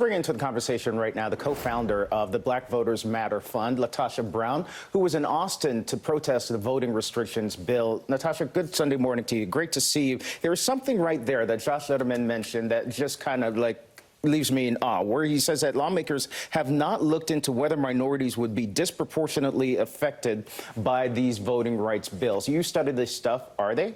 Bring into the conversation right now the co-founder of the Black Voters Matter Fund, LaTosha Brown, who was in Austin to protest the voting restrictions bill. LaTosha, good Sunday morning to you. Great to see you. There is something right there that Josh Letterman mentioned that just kind of leaves me in awe, where he says that lawmakers have not looked into whether minorities would be disproportionately affected by these voting rights bills. You studied this stuff, are they?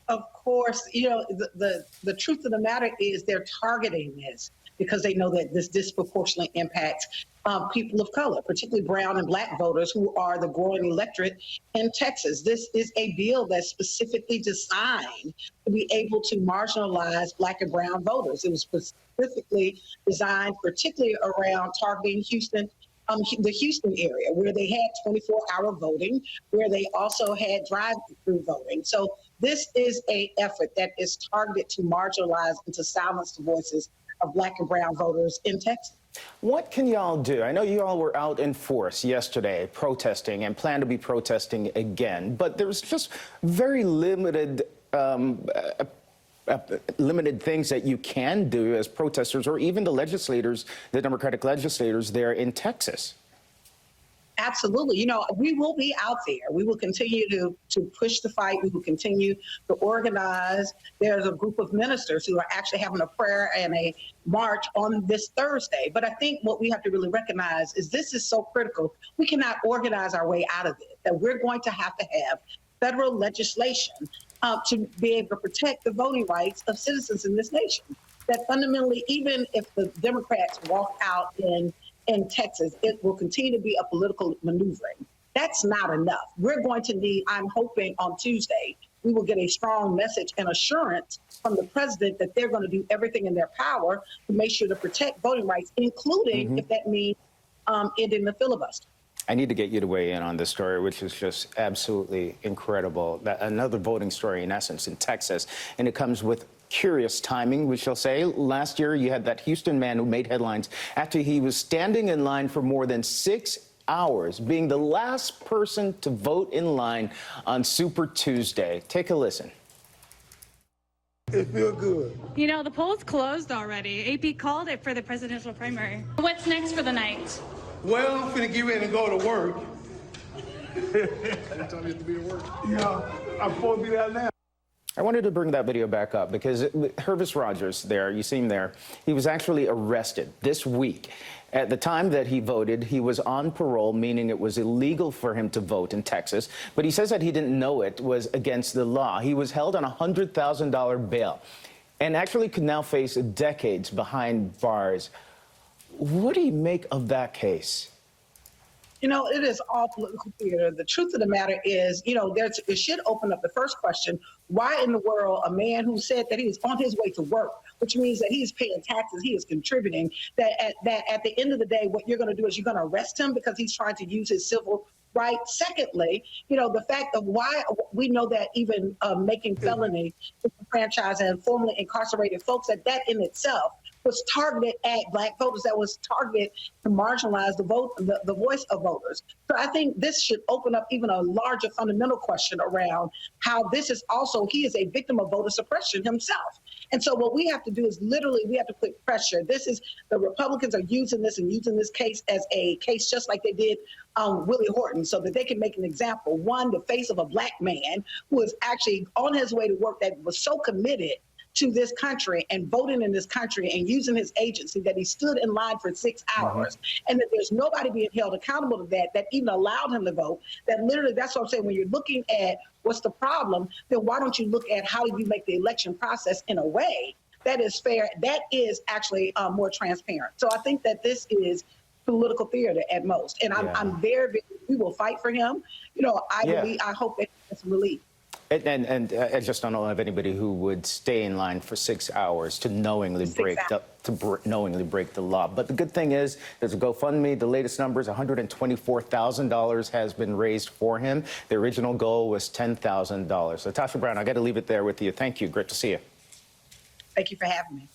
Of course, the truth of the matter is they're targeting this because they know that this disproportionately impacts people of color, particularly brown and black voters who are the growing electorate in Texas. This is a bill that's specifically designed to be able to marginalize black and brown voters. It was specifically designed particularly around targeting Houston, the Houston area, where they had 24-hour voting, where they also had drive-through voting. So this is an effort that is targeted to marginalize and to silence the voices of black and brown voters in Texas. What can y'all do? I know you all were out in force yesterday protesting and plan to be protesting again, but there's just very limited things that you can do as protesters, or even the legislators, the Democratic legislators there in Texas. Absolutely. We will be out there. We will continue to push the fight. We will continue to organize. There's a group of ministers who are actually having a prayer and a march on this Thursday. But I think what we have to really recognize is this is so critical. We cannot organize our way out of it, that we're going to have federal legislation to be able to protect the voting rights of citizens in this nation. That fundamentally, even if the Democrats walk out in Texas, it will continue to be a political maneuvering. That's not enough. We're going to need, I'm hoping on Tuesday, we will get a strong message and assurance from the president that they're going to do everything in their power to make sure to protect voting rights, including if that means ending the filibuster. I need to get you to weigh in on this story, which is just absolutely incredible. Another voting story, in essence, in Texas, and it comes with curious timing, we shall say. Last year, you had that Houston man who made headlines after he was standing in line for more than 6 hours, being the last person to vote in line on Super Tuesday. Take a listen. It feels good. The polls closed already. AP called it for the presidential primary. What's next for the night? Well, I'm finna get ready and go to work. Every time you have to be at work. Yeah, I'm supposed to be there now. I wanted to bring that video back up because Hervis Rogers there, you see him there, he was actually arrested this week. At the time that he voted, he was on parole, meaning it was illegal for him to vote in Texas. But he says that he didn't know it was against the law. He was held on a $100,000 bail and actually could now face decades behind bars. What do you make of that case? It is all political theater. The truth of the matter is, it should open up the first question: why in the world a man who said that he was on his way to work, which means that he's paying taxes, he is contributing, that at the end of the day, what you're going to do is you're going to arrest him because he's trying to use his civil rights. Secondly, the fact of why we know that even making felony franchise and formerly incarcerated folks, that in itself was targeted at black voters, that was targeted to marginalize the voice of voters. So I think this should open up even a larger fundamental question around how this is also, he is a victim of voter suppression himself. And so what we have to do is literally, we have to put pressure. The Republicans are using this case as a case just like they did Willie Horton, so that they can make an example. One, the face of a black man who is actually on his way to work, that was so committed to this country and voting in this country and using his agency, that he stood in line for 6 hours, and that there's nobody being held accountable to that even allowed him to vote. That literally, that's what I'm saying, when you're looking at what's the problem, then why don't you look at how do you make the election process in a way that is fair, that is actually more transparent. So I think that this is political theater at most. And I'm very, we will fight for him. I hope that he gets relief. And I just don't know of anybody who would stay in line for 6 hours to knowingly break the law. But the good thing is, there's a GoFundMe. The latest numbers, $124,000 has been raised for him. The original goal was $10,000. LaTosha Brown, I got to leave it there with you. Thank you. Great to see you. Thank you for having me.